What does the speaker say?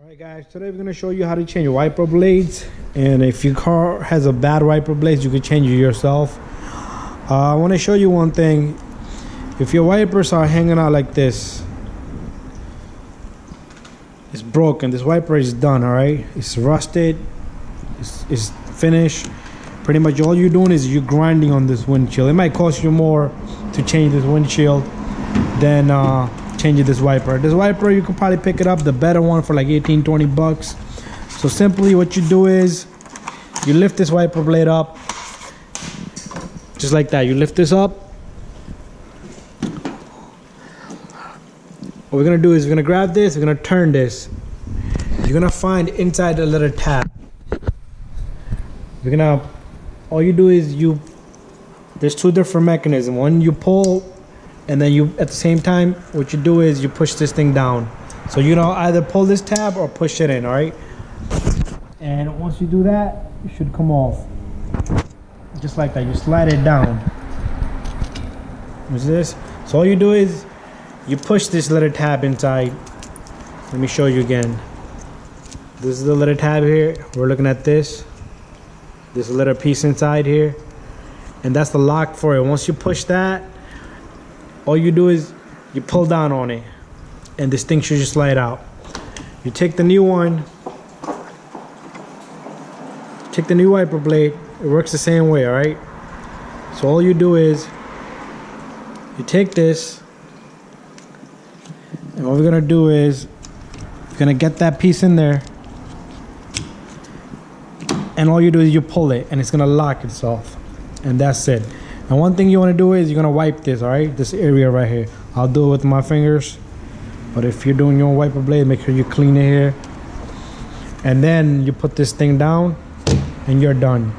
Alright guys, today we're going to show you how to change wiper blades, and if your car has a bad wiper blades you can change it yourself. I want to show you one thing. If your wipers are hanging out like this, it's broken. This wiper is done, alright? It's rusted, it's finished. Pretty much all you're doing is you're grinding on this windshield. It might cost you more to change this windshield than changing this wiper. This wiper, you can probably pick it up, the better one, for like 18-20 bucks. So simply what you do is you lift this wiper blade up just like that. You lift this up. What we're gonna do is we're gonna grab this, we're gonna turn this. You're gonna find inside the little tab. You're gonna, all you do is there's two different mechanisms. One you pull, and then you, at the same time, what you do is you push this thing down. So you know, either pull this tab or push it in, all right? And once you do that, it should come off. Just like that, you slide it down. What's this? So all you do is you push this little tab inside. Let me show you again. This is the little tab here. We're looking at this. This little piece inside here. And that's the lock for it. Once you push that, all you do is you pull down on it, and this thing should just slide out. You take the new one, take the new wiper blade. It works the same way, all right? So all you do is you take this, and what we're gonna do is you're gonna get that piece in there, and all you do is you pull it, and it's gonna lock itself, and that's it. And one thing you want to do is you're gonna wipe this, all right? This area right here. I'll do it with my fingers, but if you're doing your own wiper blade, make sure you clean it here, and then you put this thing down, and you're done.